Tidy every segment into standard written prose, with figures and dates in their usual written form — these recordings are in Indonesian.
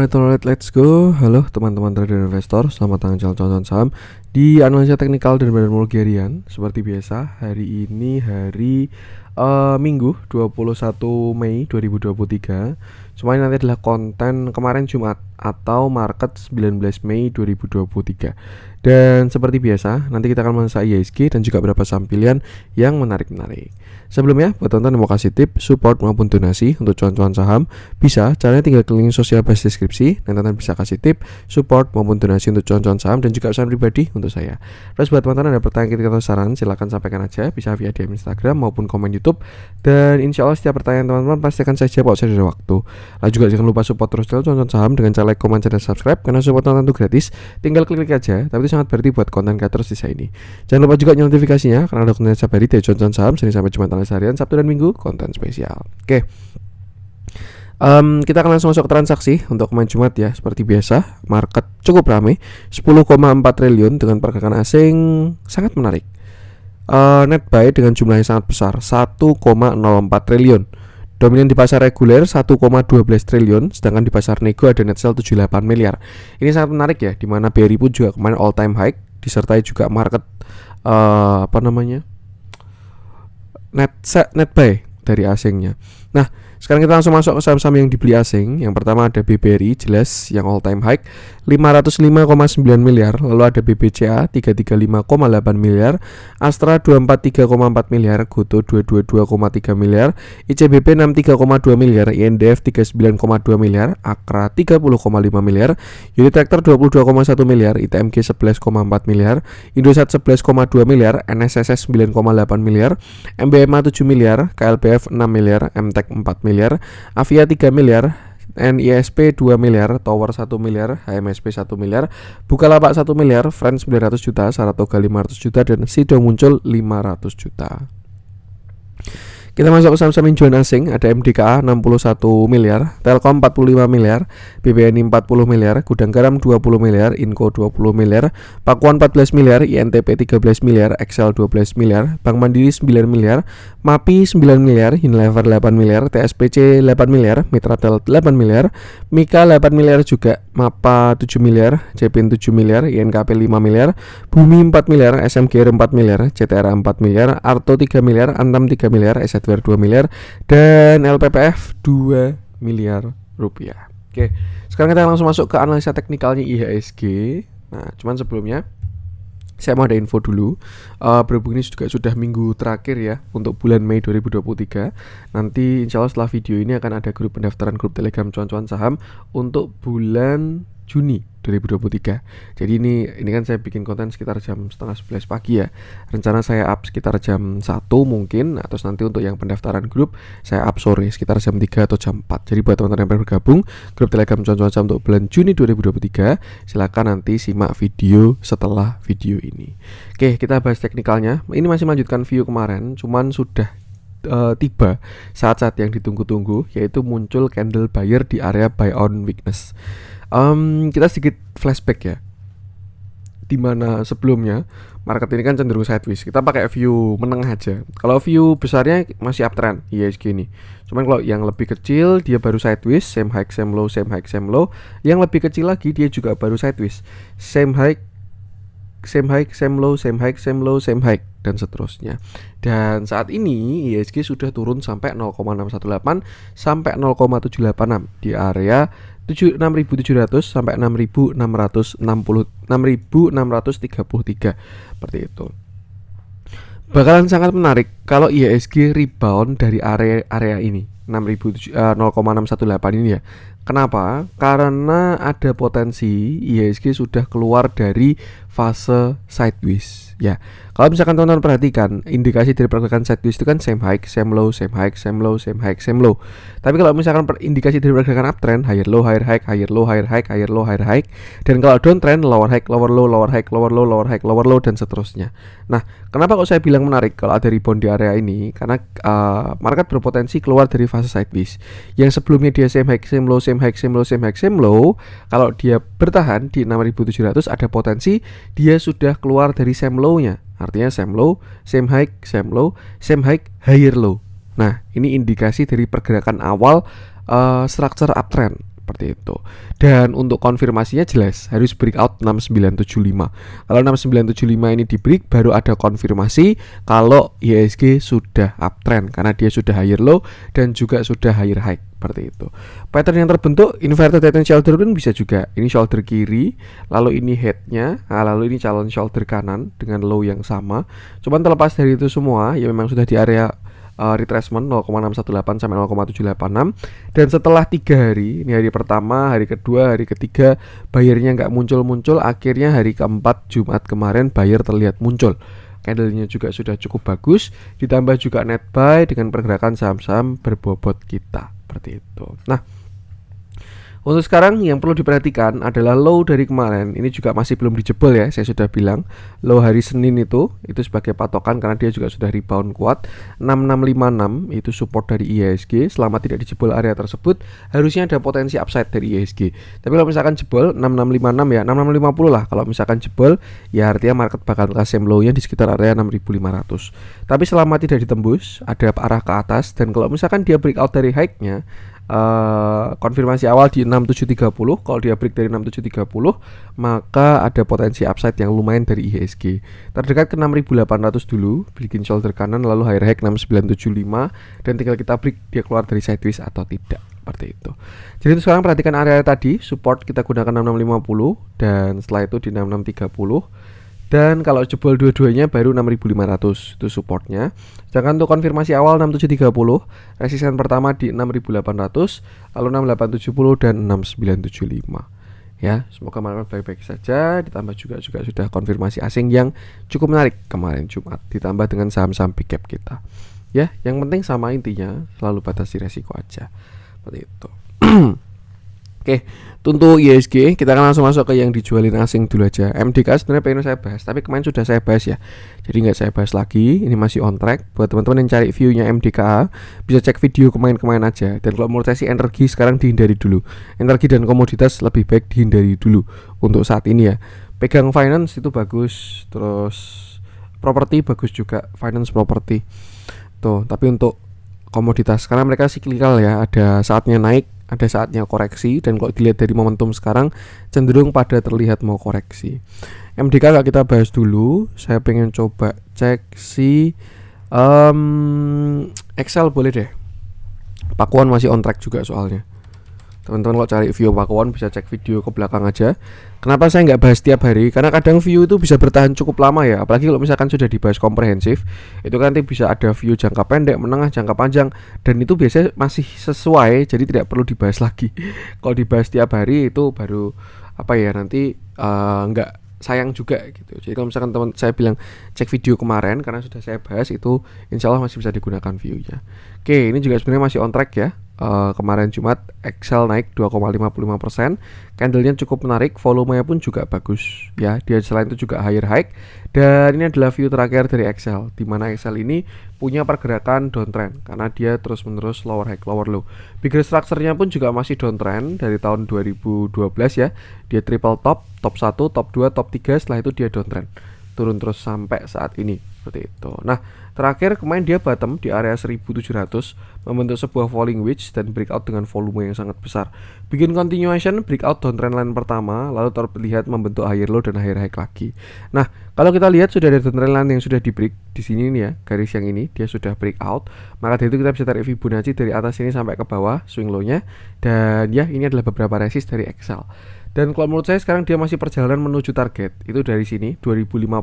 Alright, let's go. Halo teman-teman trader investor, selamat datang di channel saham di analisa teknikal dan metodologi harian. Seperti biasa, hari ini hari Minggu 21 Mei 2023. Cuma ini nanti adalah konten kemarin Jumat atau market 19 Mei 2023. Dan seperti biasa, nanti kita akan mengenai IHSG dan juga beberapa saham pilihan yang menarik-menarik. Sebelumnya, buat teman-teman yang mau kasih tip, support maupun donasi untuk cuan-cuan saham, bisa caranya tinggal klik link sosial base deskripsi dan teman-teman bisa kasih tip, support maupun donasi untuk cuan-cuan saham dan juga pesan pribadi untuk saya. Terus buat teman-teman ada pertanyaan kritik atau saran, silahkan sampaikan aja, bisa via DM Instagram maupun komen YouTube. Dan insya Allah setiap pertanyaan teman-teman pasti akan saya jawab kalau saya ada waktu. Lalu juga jangan lupa support terus channel cuan-cuan saham dengan cara like, komen, dan subscribe, karena support teman-teman itu gratis, tinggal klik aja, tapi itu sangat berarti buat konten creators di saya ini. Jangan lupa juga nyalakan notifikasinya karena ada konten setiap hari dari cuan-cuan saham Senin sampai Jumat analisa harian, Sabtu dan Minggu konten spesial. Oke. Kita akan langsung masuk ke transaksi untuk kemarin Jumat ya. Seperti biasa, market cukup ramai, 10,4 triliun dengan pergerakan asing sangat menarik. Net buy dengan jumlah yang sangat besar, 1,04 triliun. Dominan di pasar reguler 1,12 triliun, sedangkan di pasar nego ada net sell 78 miliar. Ini sangat menarik ya, dimana BRI pun juga kemarin all time high, disertai juga market net buy dari asingnya. Nah, sekarang kita langsung masuk ke saham-saham yang dibeli asing. Yang pertama ada BBRI, jelas yang all time high 505,9 miliar. Lalu ada BBCA 335,8 miliar, Astra 243,4 miliar, Goto 222,3 miliar, ICBP 63,2 miliar, INDF 39,2 miliar, Akra 30,5 miliar, Unit Tractor 22,1 miliar, ITMG 11,4 miliar, Indosat 11,2 miliar, NSSS 9,8 miliar, MBMA 7 miliar, KLPF 6 miliar, MTEK 4 miliar, Avia 3 miliar, NISP 2 miliar, Tower 1 miliar, HMSP 1 miliar, Bukalapak 1 miliar, Friends 900 juta, Saratoga 500 juta, dan Sido Muncul 500 juta. Kita masuk ke saham-saham injuan asing. Ada MDKA 61 miliar, Telkom 45 miliar, BBNI 40 miliar, Gudang Garam 20 miliar, Inco 20 miliar, Pakuan 14 miliar, INTP 13 miliar, Excel 12 miliar, Bank Mandiri 9 miliar, MAPI 9 miliar, Unilever 8 miliar, TSPC 8 miliar, Mitratel 8 miliar, Mika 8 miliar juga, MAPA 7 miliar, Cepin 7 miliar, INKP 5 miliar, Bumi 4 miliar, SMGR 4 miliar, CTRA 4 miliar, Arto 3 miliar, Antam 3 miliar, SZWR 2 miliar, dan LPPF 2 miliar rupiah. Oke, sekarang kita langsung masuk ke analisa teknikalnya IHSG. Nah, cuman sebelumnya saya mau ada info dulu. Berhubung ini juga sudah minggu terakhir ya untuk bulan Mei 2023. Nanti insya Allah setelah video ini akan ada grup pendaftaran grup Telegram cuan-cuan saham untuk bulan Juni 2023. Jadi ini kan saya bikin konten sekitar jam setengah 11 pagi ya. Rencana saya up sekitar jam 1 mungkin, atau nanti untuk yang pendaftaran grup saya up sore sekitar jam 3 atau jam 4. Jadi buat teman-teman yang bergabung grup Telegram cuan-cuan saham untuk bulan Juni 2023, silakan nanti simak video setelah video ini. Oke, kita bahas teknikalnya. Ini masih melanjutkan view kemarin, cuman sudah tiba saat-saat yang ditunggu-tunggu, yaitu muncul candle buyer di area buy on weakness. Kita sedikit flashback ya, dimana sebelumnya market ini kan cenderung sideways. Kita pakai view menengah aja. Kalau view besarnya masih uptrend IHSG ini. Cuman kalau yang lebih kecil dia baru sideways, same high same low, same high same low. Yang lebih kecil lagi dia juga baru sideways, same high same low, same high same low, same high, dan seterusnya. Dan saat ini IHSG sudah turun sampai 0,618 sampai 0,786 di area 6.700 sampai 6.633 seperti itu. Bakalan sangat menarik kalau IHSG rebound dari area ini 0,618 ini ya. Kenapa? Karena ada potensi IHSG sudah keluar dari fase sideways ya. Kalau misalkan teman-teman perhatikan, indikasi dari pergerakan sideways itu kan same high, same low, same high, same low, same high, same low. Tapi kalau misalkan indikasi dari pergerakan uptrend, higher low, higher high, higher low, higher high, higher low, higher high. Dan kalau downtrend, lower high, lower low, lower high, lower low, lower high, lower low, dan seterusnya. Nah, kenapa kok saya bilang menarik kalau ada rebound di area ini? Karena market berpotensi keluar dari fase sideways. Yang sebelumnya dia same high, same low, same high, same low, same high, same low. Kalau dia bertahan di 6.700, ada potensi dia sudah keluar dari same low-nya. Artinya same low, same high, same low, same high, higher low. Nah, ini indikasi dari pergerakan awal structure uptrend. seperti itu. Dan untuk konfirmasinya jelas harus breakout 6975. Kalau 6975 ini di break, baru ada konfirmasi kalau IHSG sudah uptrend karena dia sudah higher low dan juga sudah higher high seperti itu. Pattern yang terbentuk inverted head and shoulder pun bisa juga. Ini shoulder kiri, lalu ini headnya, lalu ini calon shoulder kanan dengan low yang sama. Cuman terlepas dari itu semua, ya memang sudah di area retracement 0,618 sampai 0,786. Dan setelah 3 hari, ini hari pertama, hari kedua, hari ketiga, bayarnya nggak muncul-muncul. Akhirnya hari keempat Jumat kemarin buyer terlihat muncul. Candlenya juga sudah cukup bagus, ditambah juga net buy dengan pergerakan saham-saham berbobot kita seperti itu. Nah, untuk sekarang yang perlu diperhatikan adalah low dari kemarin. Ini juga masih belum dijebol ya. Saya sudah bilang low hari Senin itu sebagai patokan karena dia juga sudah rebound kuat. 6656 itu support dari IHSG. Selama tidak dijebol area tersebut, harusnya ada potensi upside dari IHSG. Tapi kalau misalkan jebol 6656 ya 6650 lah. Kalau misalkan jebol ya artinya market bakal kasih low-nya di sekitar area 6500. Tapi selama tidak ditembus, ada arah ke atas, dan kalau misalkan dia breakout dari high-nya, konfirmasi awal di 6730. Kalau dia break dari 6730, maka ada potensi upside yang lumayan dari IHSG. Terdekat ke 6800 dulu, bikin shoulder kanan, lalu higher high 6975, dan tinggal kita break dia keluar dari sideways atau tidak, seperti itu. Jadi itu sekarang perhatikan area tadi, support kita gunakan 6650 dan setelah itu di 6630. Dan kalau jebol dua-duanya baru 6500 itu supportnya. Sedangkan untuk konfirmasi awal 6730, resisten pertama di 6800, lalu 6870 dan 6975. Ya, semoga market baik-baik saja. Ditambah juga sudah konfirmasi asing yang cukup menarik kemarin Jumat, ditambah dengan saham-saham big cap kita. Ya, yang penting sama intinya selalu batasi resiko aja. Seperti itu. Oke, untuk IHSG kita akan langsung masuk ke yang dijualin asing dulu aja. MDK sebenarnya pengen saya bahas, tapi kemarin sudah saya bahas ya, jadi nggak saya bahas lagi. Ini masih on track. Buat teman-teman yang cari viewnya MDKA, bisa cek video kemarin aja. Dan kalau menurut saya sih energi sekarang dihindari dulu. Energi dan komoditas lebih baik dihindari dulu untuk saat ini ya. Pegang finance itu bagus, terus properti bagus juga, finance properti tuh. Tapi untuk komoditas karena mereka cyclical ya, ada saatnya naik, ada saatnya koreksi, dan kalau dilihat dari momentum sekarang cenderung pada terlihat mau koreksi. MDK gak kita bahas dulu. Saya pengen coba cek si Excel boleh deh. Pakuan masih on track juga soalnya. Teman-teman kalau cari view Pakuan bisa cek video ke belakang aja. Kenapa saya nggak bahas tiap hari? Karena kadang view itu bisa bertahan cukup lama ya. Apalagi kalau misalkan sudah dibahas komprehensif, itu kan nanti bisa ada view jangka pendek, menengah, jangka panjang, dan itu biasanya masih sesuai, jadi tidak perlu dibahas lagi. Kalau dibahas tiap hari itu baru nanti nggak sayang juga gitu. Jadi kalau misalkan teman saya bilang cek video kemarin karena sudah saya bahas, itu insya Allah masih bisa digunakan viewnya. Oke, ini juga sebenarnya masih on track ya. Kemarin Jumat Excel naik 2,55%. Candlenya cukup menarik, volumenya pun juga bagus ya. Dia selain itu juga higher high. Dan ini adalah view terakhir dari Excel, di mana Excel ini punya pergerakan downtrend karena dia terus menerus lower high lower low. Bigger structure-nya pun juga masih downtrend dari tahun 2012 ya. Dia triple top 1, top 2, top 3, setelah itu dia downtrend, turun terus sampai saat ini seperti itu. Nah, terakhir kemarin dia bottom di area 1700, membentuk sebuah falling wedge dan breakout dengan volume yang sangat besar. Bikin continuation breakout downtrend line pertama, lalu terlihat membentuk higher low dan higher high lagi. Nah, kalau kita lihat sudah ada downtrend line yang sudah di break di sini nih ya, garis yang ini dia sudah breakout. Maka dari itu kita bisa tarik Fibonacci dari atas ini sampai ke bawah swing low-nya. Dan ya, ini adalah beberapa resist dari Excel. Dan kalau menurut saya sekarang dia masih perjalanan menuju target. Itu dari sini 2050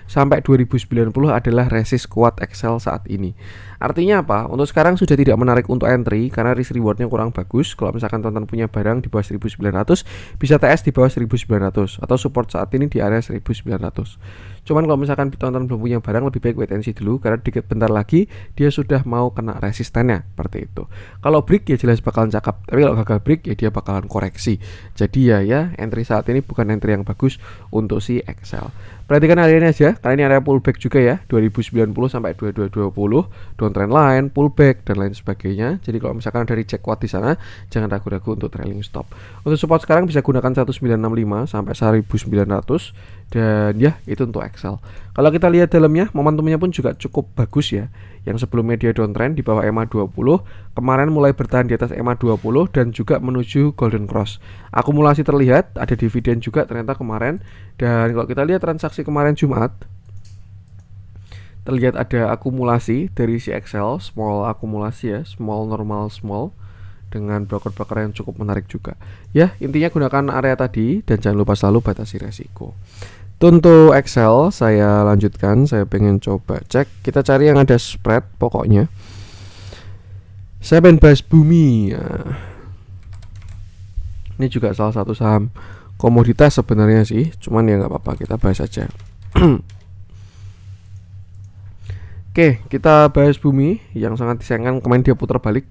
sampai 2090 adalah resist kuat Excel saat ini. Artinya apa? Untuk sekarang sudah tidak menarik untuk entry karena risk rewardnya kurang bagus. Kalau misalkan teman-teman punya barang di bawah 1900, bisa TS di bawah 1900 atau support saat ini di area 1900. Cuman kalau misalkan teman-teman belum punya barang, lebih baik wait and see dulu karena dikit bentar lagi dia sudah mau kena resistennya seperti itu. Kalau break ya jelas bakalan cakep, tapi kalau gagal break ya dia bakalan koreksi. Jadi ya entry saat ini bukan entry yang bagus untuk si Excel. Perhatikan area ini aja, karena ini area pullback juga ya, 2090 sampai sampai 2220, downtrend line, pullback dan lain sebagainya. Jadi kalau misalkan ada reject kuat di sana, jangan ragu-ragu untuk trailing stop. Untuk support sekarang bisa gunakan 1965 sampai 1900 dan ya itu untuk Excel. Kalau kita lihat dalamnya, momentumnya pun juga cukup bagus ya. Yang sebelumnya dia downtrend di bawah EMA 20, kemarin mulai bertahan di atas EMA 20 dan juga menuju golden cross. Akumulasi terlihat, ada dividen juga ternyata kemarin. Dan kalau kita lihat transaksi kemarin Jumat, terlihat ada akumulasi dari si Excel, small akumulasi ya, small normal small, dengan broker-broker yang cukup menarik juga. Ya, intinya gunakan area tadi dan jangan lupa selalu batasi resiko. Untuk Excel saya lanjutkan, saya pengen coba cek, kita cari yang ada spread pokoknya. Saya pengen bahas Bumi. Ini juga salah satu saham komoditas sebenarnya sih, cuman ya nggak apa-apa, kita bahas aja. Oke, kita bahas Bumi yang sangat disayangkan kemarin dia putar balik.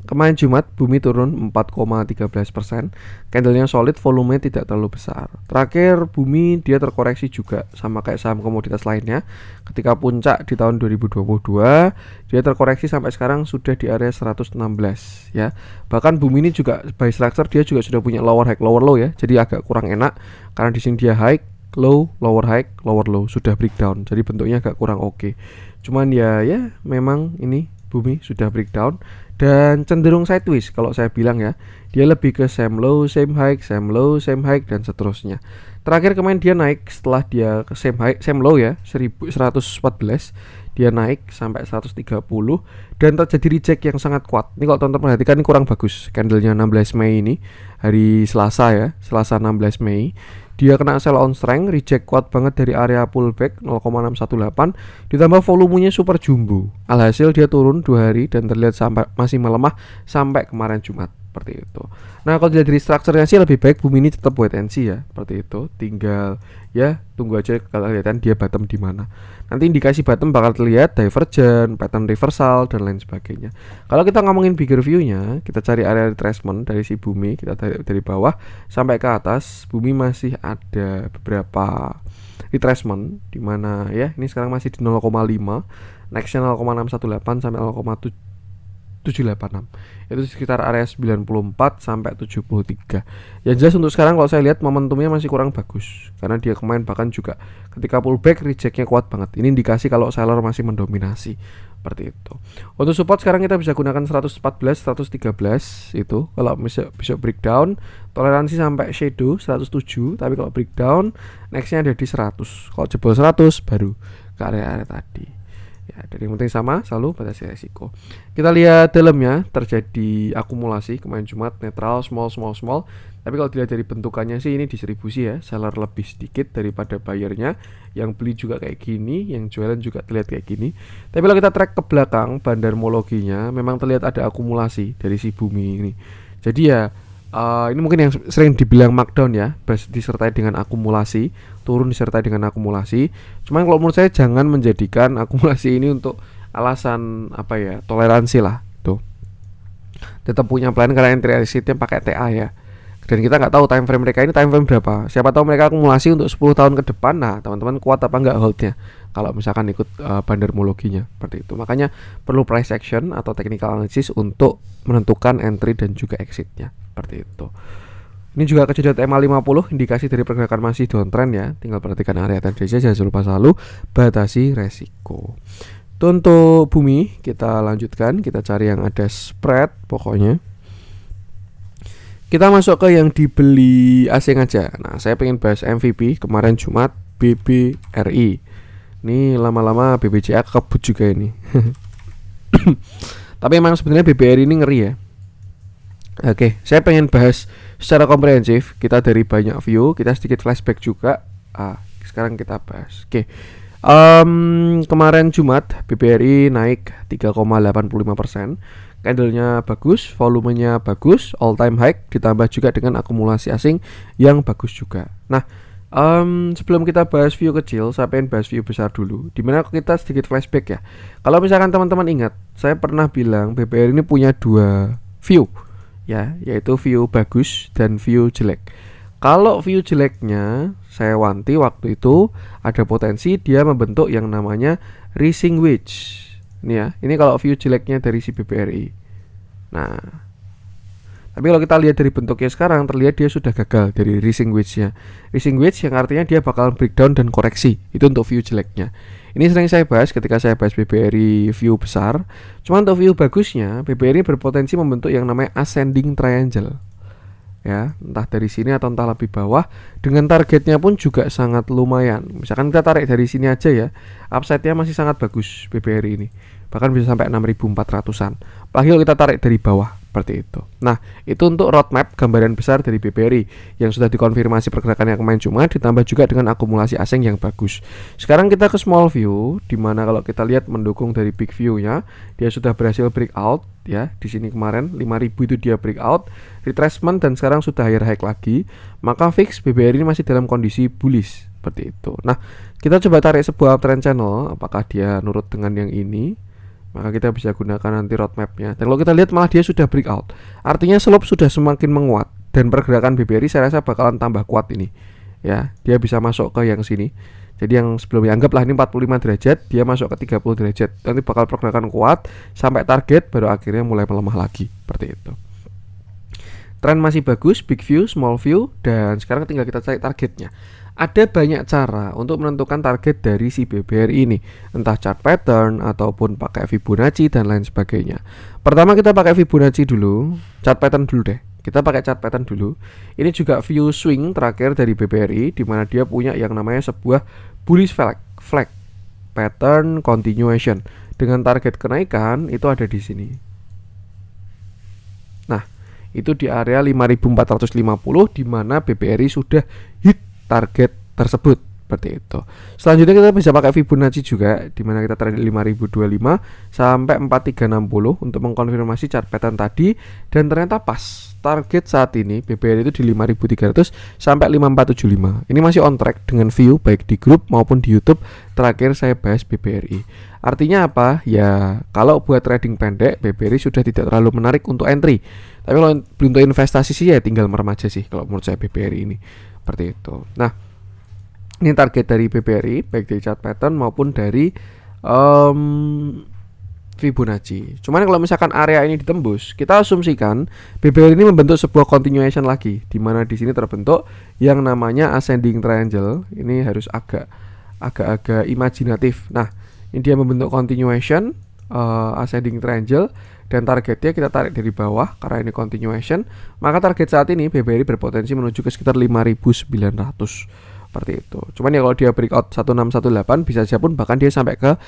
Kemarin Jumat Bumi turun 4,13%. Candlenya solid, volume tidak terlalu besar. Terakhir Bumi dia terkoreksi juga sama kayak saham komoditas lainnya. Ketika puncak di tahun 2022, dia terkoreksi sampai sekarang sudah di area 116 ya. Bahkan Bumi ini juga by structure dia juga sudah punya lower high lower low ya. Jadi agak kurang enak karena di sini dia high low, lower high, lower low, sudah breakdown. Jadi bentuknya agak kurang oke. Cuman ya memang ini Bumi sudah breakdown dan cenderung sideways kalau saya bilang ya. Dia lebih ke same low, same high, same low, same high dan seterusnya. Terakhir kemarin dia naik setelah dia ke same high, same low ya, 1114. Dia naik sampai 130 dan terjadi reject yang sangat kuat. Ini kalau teman-teman perhatikan ini kurang bagus. Candlenya 16 Mei ini, hari Selasa ya, Selasa 16 Mei. Dia kena sell on strength, reject kuat banget dari area pullback 0,618, ditambah volumenya super jumbo. Alhasil dia turun 2 hari dan terlihat sampai masih melemah sampai kemarin Jumat, seperti itu. Nah, kalau dari strukturnya sih lebih baik Bumi ini tetap wait and see ya, seperti itu. Tinggal ya tunggu aja kalau kelihatan dia bottom di mana. Nanti indikasi bottom bakal terlihat divergent, pattern reversal dan lain sebagainya. Kalau kita ngomongin bigger view-nya, kita cari area retracement dari si Bumi, kita dari bawah sampai ke atas. Bumi masih ada beberapa retracement di mana ya, ini sekarang masih di 0,5, nextnya 0,618 sampai 0,786. Itu sekitar area 94 sampai 73. Yang jelas untuk sekarang kalau saya lihat momentumnya masih kurang bagus karena dia kemarin bahkan juga ketika pullback rejectnya kuat banget. Ini indikasi kalau seller masih mendominasi, seperti itu. Untuk support sekarang kita bisa gunakan 114, 113 itu. Kalau bisa breakdown, toleransi sampai shadow 107, tapi kalau breakdown nextnya ada di 100. Kalau jebol 100 baru ke area-area tadi. Ya, dari yang penting sama, selalu batasi resiko. Kita lihat dalamnya terjadi akumulasi kemarin Jumat, netral, small. Tapi kalau dilihat dari bentukannya sih ini distribusi ya, seller lebih sedikit daripada buyernya. Yang beli juga kayak gini, yang jualan juga terlihat kayak gini. Tapi kalau kita track ke belakang bandarmologinya, memang terlihat ada akumulasi dari si Bumi ini. Jadi ya ini mungkin yang sering dibilang markdown ya, disertai dengan akumulasi, turun disertai dengan akumulasi. Cuman kalau menurut saya jangan menjadikan akumulasi ini untuk alasan apa ya, toleransi lah tuh. Tetap punya plan karena entry exitnya pakai TA ya. Dan kita nggak tahu time frame mereka ini time frame berapa. Siapa tahu mereka akumulasi untuk 10 tahun ke depan. Nah, teman-teman kuat apa nggak holdnya kalau misalkan ikut bandarmologinya seperti itu. Makanya perlu price action atau technical analysis untuk menentukan entry dan juga exitnya, seperti itu. Ini juga kejadian EMA 50, indikasi dari pergerakan masih downtrend ya. Tinggal perhatikan area tadi saja, jangan lupa selalu batasi resiko. Untuk Bumi kita lanjutkan, kita cari yang ada spread pokoknya. Kita masuk ke yang dibeli asing aja. Nah, saya pengen bahas MVP kemarin Jumat, BBRI. Ini lama-lama BBCA kebut juga ini. Tapi emang sebenarnya BBRI ini ngeri ya. Oke, saya pengen bahas secara komprehensif. Kita dari banyak view, kita sedikit flashback juga. Sekarang kita bahas. Oke. Kemarin Jumat BBRI naik 3,85%. Candlenya bagus, volumenya bagus, all time high, ditambah juga dengan akumulasi asing yang bagus juga. Nah, sebelum kita bahas view kecil, saya pengen bahas view besar dulu. Dimana kita sedikit flashback ya. Kalau misalkan teman-teman ingat, saya pernah bilang BBRI ini punya 2 view ya, yaitu view bagus dan view jelek. Kalau view jeleknya, saya wanti waktu itu ada potensi dia membentuk yang namanya rising wedge. Ini ya, ini kalau view jeleknya dari si BBRI. Nah, tapi kalau kita lihat dari bentuknya sekarang, terlihat dia sudah gagal dari rising wedge-nya. Rising wedge yang artinya dia bakal breakdown dan koreksi. Itu untuk view jeleknya. Ini sering saya bahas ketika saya bahas BBRI view besar. Cuma untuk view bagusnya, BBRI berpotensi membentuk yang namanya ascending triangle. Ya, entah dari sini atau entah lebih bawah. Dengan targetnya pun juga sangat lumayan. Misalkan kita tarik dari sini aja ya, upside-nya masih sangat bagus BBRI ini. Bahkan bisa sampai 6.400-an. Apalagi kalau kita tarik dari bawah, seperti itu. Nah, itu untuk roadmap gambaran besar dari BBRI yang sudah dikonfirmasi pergerakan yang kemarin Jumat, ditambah juga dengan akumulasi asing yang bagus. Sekarang kita ke small view, dimana kalau kita lihat mendukung dari big view-nya, dia sudah berhasil breakout ya. Di sini kemarin 5.000 itu dia breakout, retracement, dan sekarang sudah higher high lagi. Maka fix BBRI ini masih dalam kondisi bullish seperti itu. Nah, kita coba tarik sebuah uptrend channel, apakah dia nurut dengan yang ini. Maka kita bisa gunakan nanti roadmapnya. Dan kalau kita lihat malah dia sudah breakout, artinya slope sudah semakin menguat. Dan pergerakan BBRI saya rasa bakalan tambah kuat ini. Ya, dia bisa masuk ke yang sini. Jadi yang sebelumnya anggaplah ini 45 derajat, dia masuk ke 30 derajat. Nanti bakal pergerakan kuat sampai target, baru akhirnya mulai melemah lagi. Seperti itu. Tren masih bagus, big view, small view, dan sekarang tinggal kita cari targetnya. Ada banyak cara untuk menentukan target dari si BBRI ini, entah chart pattern ataupun pakai Fibonacci dan lain sebagainya. Pertama kita pakai Fibonacci dulu, chart pattern dulu deh. Kita pakai chart pattern dulu. Ini juga view swing terakhir dari BBRI, di mana dia punya yang namanya sebuah bullish flag pattern continuation dengan target kenaikan itu ada di sini. Nah, itu di area 5.450, di mana BBRI sudah hit target tersebut seperti itu. Selanjutnya kita bisa pakai Fibonacci juga, di mana kita tarik 5.025 sampai 4.360 untuk mengkonfirmasi chart pattern tadi, dan ternyata pas target saat ini BBRI itu di 5.300 sampai 5.475. Ini masih on track dengan view baik di grup maupun di YouTube terakhir saya bahas BBRI. Artinya apa? Ya, kalau buat trading pendek BBRI sudah tidak terlalu menarik untuk entry. Tapi kalau untuk investasi sih ya tinggal merem aja sih kalau menurut saya BBRI ini. Seperti itu. Nah, ini target dari BBRI baik dari chart pattern maupun dari Fibonacci. Cuman kalau misalkan area ini ditembus, kita asumsikan BBRI ini membentuk sebuah continuation lagi, di mana di sini terbentuk yang namanya ascending triangle. Ini harus agak imajinatif. Nah, ini dia membentuk continuation ascending triangle. Dan targetnya kita tarik dari bawah karena ini continuation. Maka target saat ini BBRI berpotensi menuju ke sekitar 5.900 seperti itu. Cuman ya kalau dia breakout 1618 bisa saja pun bahkan dia sampai ke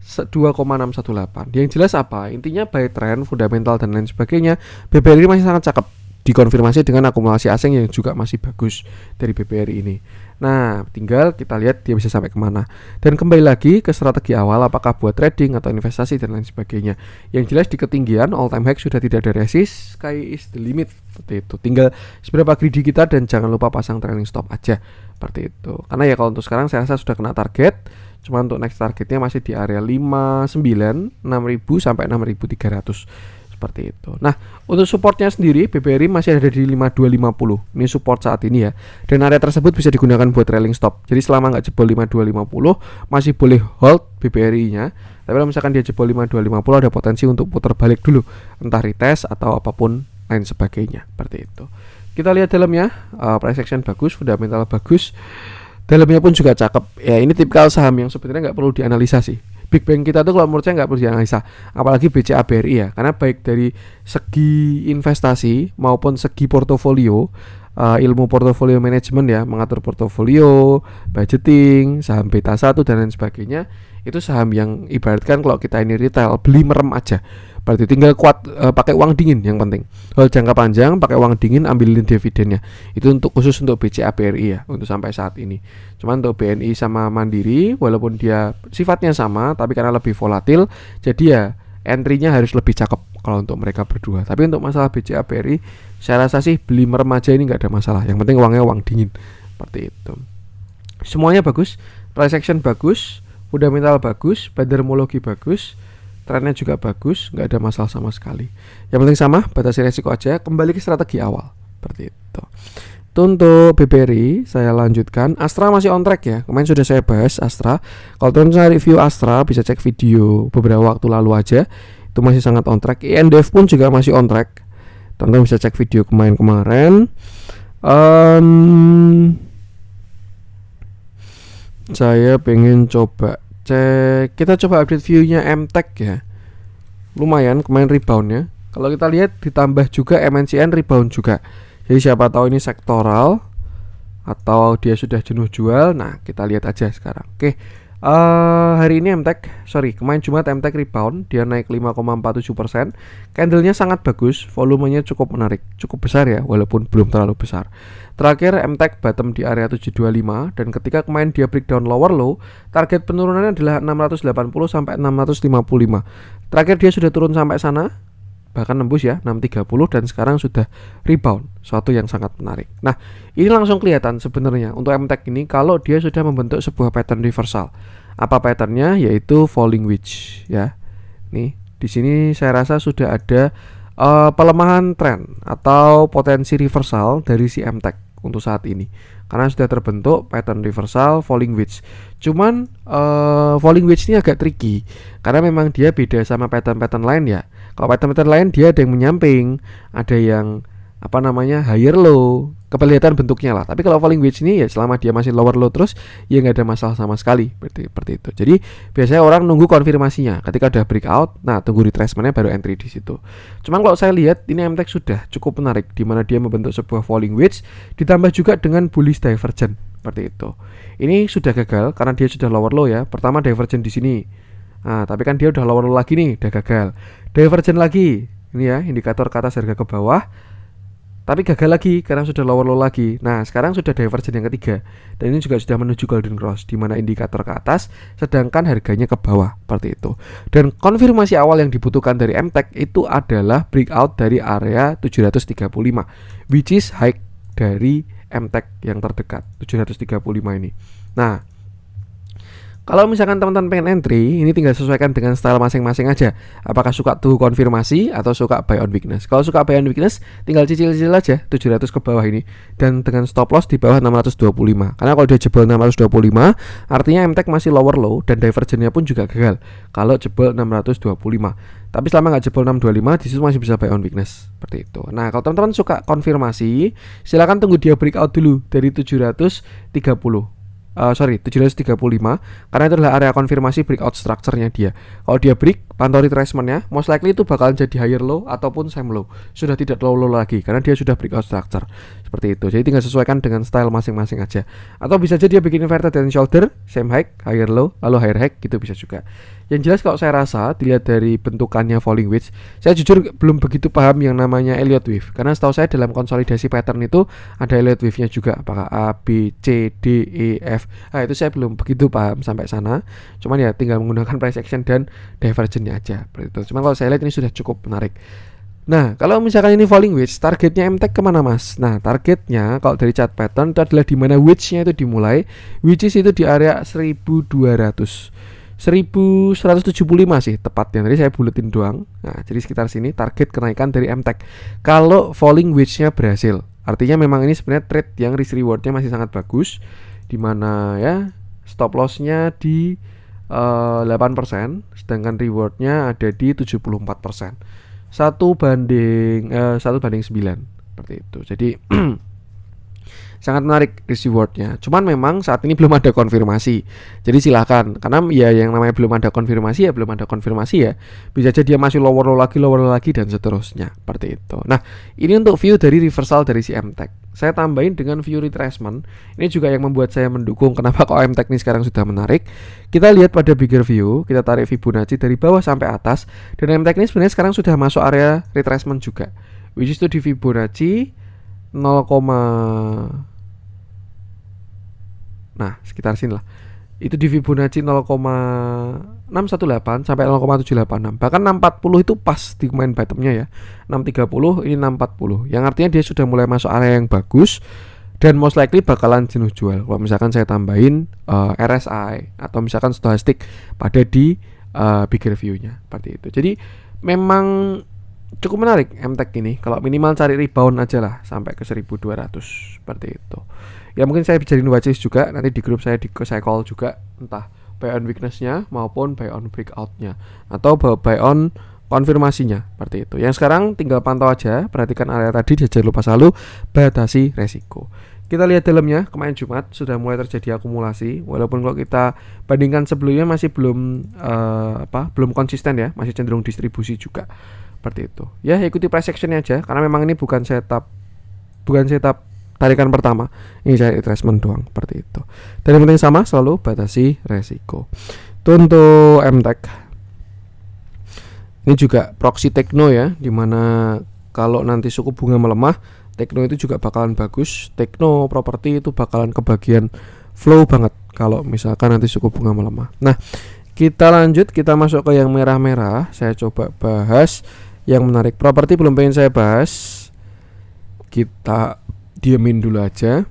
2,618. Yang jelas apa? Intinya buy trend, fundamental dan lain sebagainya, BBRI masih sangat cakep. Dikonfirmasi dengan akumulasi asing yang juga masih bagus dari BBRI ini. Nah, tinggal kita lihat dia bisa sampai kemana. Dan kembali lagi ke strategi awal, apakah buat trading atau investasi dan lain sebagainya. Yang jelas di ketinggian all time high sudah tidak ada resist, sky is the limit. Seperti itu. Tinggal seberapa greedy kita dan jangan lupa pasang trailing stop aja. Seperti itu. Karena ya kalau untuk sekarang saya rasa sudah kena target. Cuma untuk next targetnya masih di area 59, 6.000 sampai 6.300. Seperti itu. Nah, untuk supportnya sendiri BBRI masih ada di 5250. Ini support saat ini ya. Dan area tersebut bisa digunakan buat trailing stop. Jadi selama nggak jebol 5250 masih boleh hold BBRI-nya. Tapi kalau misalkan dia jebol 5250 ada potensi untuk putar balik dulu, entah retest atau apapun lain sebagainya. Seperti itu. Kita lihat dalamnya, price action bagus, fundamental bagus. Dalamnya pun juga cakep. Ya, ini tipikal saham yang sebenarnya nggak perlu dianalisa sih. Big Bang kita tuh kalau menurut saya nggak perlu dianalisa, apalagi BCA BRI ya, karena baik dari segi investasi maupun segi portofolio, ilmu portofolio manajemen ya, mengatur portofolio, budgeting, saham beta 1 dan lain sebagainya, itu saham yang ibaratkan kalau kita ini retail beli merem aja. Berarti tinggal kuat pakai uang dingin yang penting. Kalau jangka panjang pakai uang dingin ambilin dividennya. Itu untuk khusus untuk BCA BRI ya untuk sampai saat ini. Cuman untuk BNI sama Mandiri walaupun dia sifatnya sama tapi karena lebih volatil jadi ya entry-nya harus lebih cakep kalau untuk mereka berdua. Tapi untuk masalah BCA BRI saya rasa sih beli merem aja ini nggak ada masalah. Yang penting uangnya uang dingin. Seperti itu. Semuanya bagus, price action bagus, fundamental bagus, bandarmologi bagus. Trennya juga bagus, nggak ada masalah sama sekali. Yang penting sama, batasi resiko aja, kembali ke strategi awal. Seperti itu. Itu untuk BBRI. Saya lanjutkan. Astra masih on track ya. Kemarin sudah saya bahas Astra. Kalau teman-teman cari review Astra bisa cek video beberapa waktu lalu aja. Itu masih sangat on track. INDF pun juga masih on track. Teman-teman bisa cek video kemarin-kemarin. Saya pengen coba cek. Kita coba update view-nya MTech ya. Lumayan kemarin reboundnya. Kalau kita lihat ditambah juga MNCN rebound juga. Jadi siapa tahu ini sektoral atau dia sudah jenuh jual. Nah kita lihat aja sekarang. Oke, hari ini kemarin Jumat MTech rebound. Dia naik 5,47%. Candlenya sangat bagus. Volumenya cukup menarik, cukup besar ya, walaupun belum terlalu besar. Terakhir MTech bottom di area 725. Dan ketika kemarin dia breakdown lower low, target penurunannya adalah 680 sampai 655. Terakhir dia sudah turun sampai sana, bahkan nembus ya 630, dan sekarang sudah rebound, suatu yang sangat menarik. Nah ini langsung kelihatan sebenarnya untuk MTech ini kalau dia sudah membentuk sebuah pattern reversal. Apa patternnya? Yaitu falling wedge ya. Nih di sini saya rasa sudah ada pelemahan tren atau potensi reversal dari si MTech untuk saat ini, karena sudah terbentuk pattern reversal falling wedge. Cuman falling wedge ini agak tricky karena memang dia beda sama pattern-pattern lain ya. Kalau pattern-pattern lain dia ada yang menyamping, ada yang higher low, kelihatan bentuknya lah. Tapi kalau falling wedge ini ya selama dia masih lower low terus ya nggak ada masalah sama sekali, seperti itu. Jadi biasanya orang nunggu konfirmasinya. Ketika udah breakout, nah tunggu retracementnya baru entry di situ. Cuman kalau saya lihat ini MTech sudah cukup menarik, di mana dia membentuk sebuah falling wedge ditambah juga dengan bullish divergence seperti itu. Ini sudah gagal karena dia sudah lower low ya. Pertama divergence di sini. Nah, tapi kan dia udah lower low lagi nih, udah gagal. Divergence lagi. Ini ya, indikator ke atas harga ke bawah. Tapi gagal lagi karena sudah lower low lagi. Nah sekarang sudah divergence yang ketiga. Dan ini juga sudah menuju golden cross, di mana indikator ke atas sedangkan harganya ke bawah, seperti itu. Dan konfirmasi awal yang dibutuhkan dari MTech itu adalah breakout dari area 735, which is high dari MTech yang terdekat 735 ini. Nah kalau misalkan teman-teman pengen entry, ini tinggal sesuaikan dengan style masing-masing aja. Apakah suka tunggu konfirmasi atau suka buy on weakness. Kalau suka buy on weakness, tinggal cicil-cicil aja 700 ke bawah ini. Dan dengan stop loss di bawah 625. Karena kalau dia jebol 625, artinya MTech masih lower low dan divergence-nya pun juga gagal kalau jebol 625. Tapi selama nggak jebol 625, disitu masih bisa buy on weakness, seperti itu. Nah kalau teman-teman suka konfirmasi, silakan tunggu dia breakout dulu dari 735, karena itu adalah area konfirmasi breakout structure-nya dia. Kalau dia break, pantau retracement-nya, most likely itu bakalan jadi higher low ataupun same low. Sudah tidak low lagi karena dia sudah breakout structure. Seperti itu. Jadi tinggal sesuaikan dengan style masing-masing aja. Atau bisa aja dia bikin inverted head and shoulder, same high, higher low, lalu higher high, gitu bisa juga. Yang jelas kalau saya rasa dilihat dari bentukannya falling wedge, saya jujur belum begitu paham yang namanya Elliott wave. Karena setahu saya dalam konsolidasi pattern itu ada Elliott wave-nya juga, apakah A, B, C, D, E, F. Nah itu saya belum begitu paham sampai sana. Cuman ya tinggal menggunakan price action dan divergence-nya aja. Cuman kalau saya lihat ini sudah cukup menarik. Nah kalau misalkan ini falling wedge, targetnya MTech kemana mas? Nah targetnya kalau dari chart pattern itu adalah di mana wedge-nya itu dimulai, which is itu di area 1175 sih tepatnya. Tadi saya buletin doang. Nah jadi sekitar sini target kenaikan dari MTech kalau falling wedge-nya berhasil. Artinya memang ini sebenarnya trade yang risk reward-nya masih sangat bagus, dimana ya stop loss-nya di 8%, sedangkan reward-nya ada di 74%. 1/9 seperti itu. Jadi sangat menarik risk reward-nya. Cuman memang saat ini belum ada konfirmasi. Jadi silakan, karena ya yang namanya belum ada konfirmasi ya belum ada konfirmasi ya. Bisa jadi dia masih lower low lagi dan seterusnya. Seperti itu. Nah, ini untuk view dari reversal dari si MTech. Saya tambahin dengan view retracement. Ini juga yang membuat saya mendukung kenapa kok MTech ini sekarang sudah menarik. Kita lihat pada bigger view, kita tarik Fibonacci dari bawah sampai atas, dan MTech ini sebenarnya sekarang sudah masuk area retracement juga. Which is to di Fibonacci 0, nah sekitar sini lah. Itu di Fibonacci 0,618 sampai 0,786. Bahkan 640 itu pas di main bottomnya ya. 630 ini 640. Yang artinya dia sudah mulai masuk area yang bagus dan most likely bakalan jenuh jual. Kalau misalkan saya tambahin RSI atau misalkan stochastic pada di bigger view-nya seperti itu. Jadi memang cukup menarik MTech ini. Kalau minimal cari rebound aja lah sampai ke 1200 seperti itu. Ya mungkin saya jadiin watchlist juga, nanti di grup saya saya call juga, entah buy on weakness-nya maupun buy on breakout-nya atau buy on konfirmasinya seperti itu. Yang sekarang tinggal pantau aja, perhatikan area tadi, jangan lupa selalu batasi resiko. Kita lihat dalamnya, kemarin Jumat sudah mulai terjadi akumulasi, walaupun kalau kita bandingkan sebelumnya masih belum belum konsisten ya, masih cenderung distribusi juga seperti itu. Ya ikuti price action-nya aja, karena memang ini bukan setup tarikan pertama, ini saya retracement doang seperti itu. Dan yang penting sama, selalu batasi resiko. Itu untuk MTech. Ini juga proxy Tekno ya, dimana kalau nanti suku bunga melemah, Tekno itu juga bakalan bagus. Tekno properti itu bakalan kebagian flow banget kalau misalkan nanti suku bunga melemah. Nah, kita lanjut, kita masuk ke yang merah-merah. Saya coba bahas yang menarik. Properti belum pengen saya bahas, kita diamin dulu aja.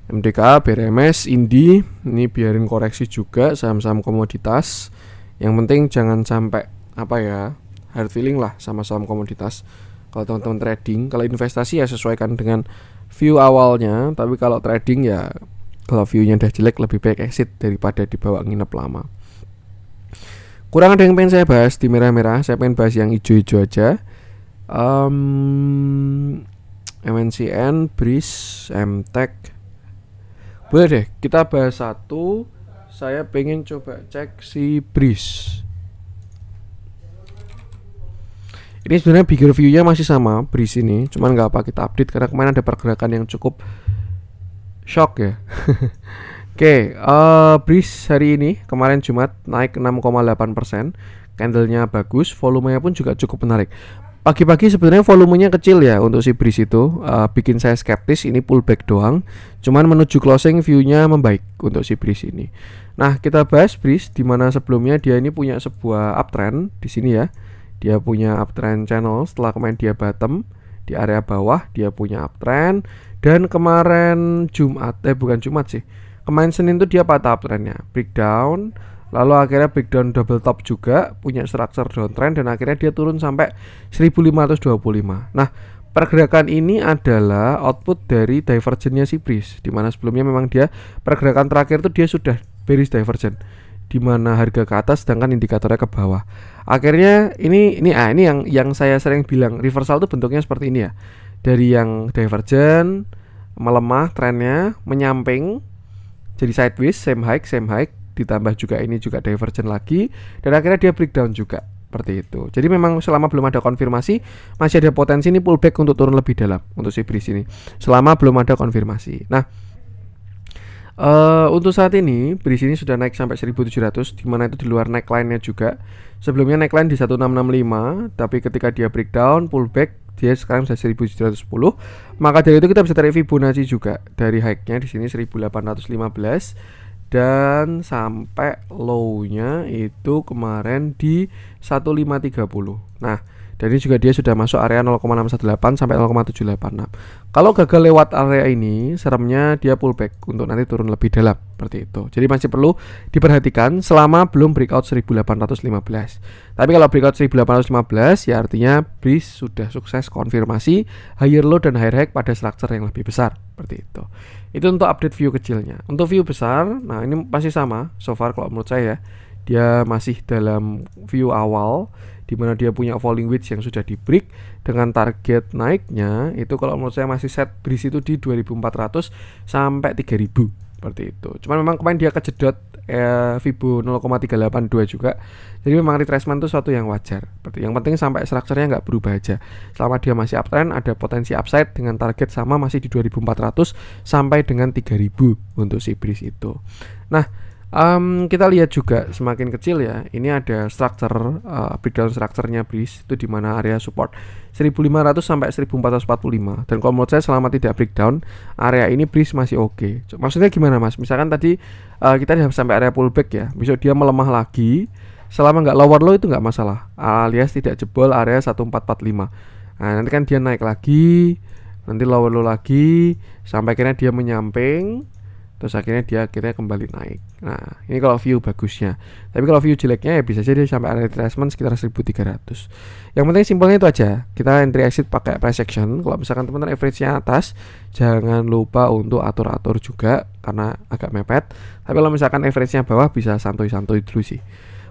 MDK, BRMS, Indi, ini biarin koreksi juga, saham-saham komoditas. Yang penting jangan sampai hard feeling lah sama saham komoditas. Kalau teman-teman trading, kalau investasi ya sesuaikan dengan view awalnya. Tapi kalau trading ya, kalau viewnya udah jelek, lebih baik exit daripada dibawa nginep lama. Kurang ada yang pengen saya bahas di merah-merah. Saya pengen bahas yang hijau-hijau aja. MNCN, BRIS, MTech. Boleh deh, kita bahas satu. Saya pengen coba cek si BRIS. Ini sebenarnya bigger view-nya masih sama BRIS ini, cuman nggak apa kita update karena kemarin ada pergerakan yang cukup shock ya. Oke, BRIS hari ini kemarin Jumat naik 6,8%, candlenya bagus, volumenya pun juga cukup menarik. Pagi-pagi sebenarnya volumenya kecil ya untuk si BRIS itu, bikin saya skeptis. Ini pullback doang, cuman menuju closing view-nya membaik untuk si BRIS ini. Nah, kita bahas BRIS di mana sebelumnya dia ini punya sebuah uptrend di sini ya. Dia punya uptrend channel, setelah kemarin dia bottom di area bawah, dia punya uptrend. Dan kemarin kemarin Senin tuh dia patah uptrendnya, breakdown. Lalu akhirnya breakdown double top juga, punya structure downtrend, dan akhirnya dia turun sampai 1525. Nah, pergerakan ini adalah output dari divergennya si BRIS, dimana sebelumnya memang dia pergerakan terakhir tuh dia sudah bearish divergent, dimana harga ke atas sedangkan indikatornya ke bawah. Akhirnya ini yang saya sering bilang, reversal tuh bentuknya seperti ini ya. Dari yang divergent melemah trennya, menyamping jadi sideways, same high, ditambah juga ini juga divergent lagi, dan akhirnya dia breakdown juga seperti itu. Jadi memang selama belum ada konfirmasi, masih ada potensi ini pullback untuk turun lebih dalam untuk si BRIS ini, selama belum ada konfirmasi. Nah, untuk saat ini BRIS ini sudah naik sampai 1700, dimana itu di luar neckline-nya juga. Sebelumnya neckline di 1665, tapi ketika dia breakdown pullback, dia sekarang sudah 1710. Maka dari itu kita bisa tarik Fibonacci juga dari high-nya di sini 1815 dan sampai low-nya itu kemarin di 1530. Nah, dan ini juga dia sudah masuk area 0,618 sampai 0,786. Kalau gagal lewat area ini, seremnya dia pullback untuk nanti turun lebih dalam seperti itu. Jadi masih perlu diperhatikan selama belum breakout 1815. Tapi kalau breakout 1815 ya artinya BRIS sudah sukses konfirmasi higher low dan higher high pada structure yang lebih besar seperti itu. Itu untuk update view kecilnya. Untuk view besar, nah ini masih sama so far kalau menurut saya. Dia masih dalam view awal, di mana dia punya falling wedge yang sudah di break dengan target naiknya itu kalau menurut saya masih set BRIS itu di 2400 sampai 3000 seperti itu. Cuman memang kemarin dia kejedot Fibo 0,382 juga. Jadi memang retracement itu suatu yang wajar. Yang penting sampai strukturnya nggak berubah aja. Selama dia masih uptrend, ada potensi upside dengan target sama masih di 2400 sampai dengan 3000 untuk si BRIS itu. Nah, kita lihat juga semakin kecil ya. Ini ada structure breakdown strukturnya BRIS itu di mana area support 1500 sampai 1445. Dan kalau menurut saya selama tidak breakdown area ini BRIS masih oke. Maksudnya gimana Mas? Misalkan tadi kita sudah sampai area pullback ya. Besok dia melemah lagi, selama nggak lower low itu nggak masalah, alias tidak jebol area 1445. Nah, nanti kan dia naik lagi, nanti lower low lagi sampai akhirnya dia menyamping. terus akhirnya dia kembali naik. Nah, ini kalau view bagusnya. Tapi kalau view jeleknya ya bisa jadi sampai area retracement sekitar 1300. Yang penting simpelnya itu aja. Kita entry exit pakai price action. Kalau misalkan teman-teman average-nya atas, jangan lupa untuk atur-atur juga karena agak mepet. Tapi kalau misalkan average-nya bawah bisa santuy-santuy dulu sih.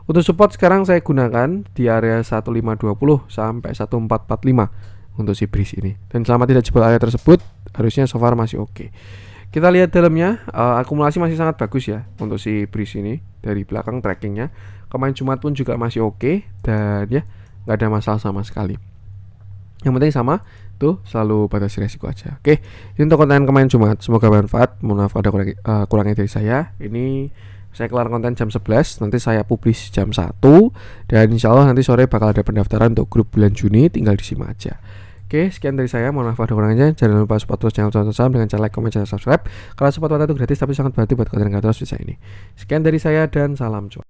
Untuk support sekarang saya gunakan di area 1520 sampai 1445 untuk si breeze ini. Dan selama tidak jebol area tersebut, harusnya so far masih oke. Kita lihat dalamnya, akumulasi masih sangat bagus ya untuk si breeze ini. Dari belakang trackingnya kemarin Jumat pun juga masih oke, dan ya nggak ada masalah sama sekali. Yang penting sama tuh, selalu batasi resiko aja. Oke, ini untuk konten kemarin Jumat, semoga bermanfaat. Mohon maaf ada kurangnya dari saya. Ini saya kelar konten jam 11, nanti saya publish jam 1, dan insya Allah nanti sore bakal ada pendaftaran untuk grup bulan Juni, tinggal disimak aja. Oke, sekian dari saya. Mohon maaf ada kurangnya. Jangan lupa support terus channel Cuan Saham dengan cara like, komen, dan subscribe. Kalau support itu gratis tapi sangat berarti buat konten kreator bisa ini. Sekian dari saya dan salam cuan.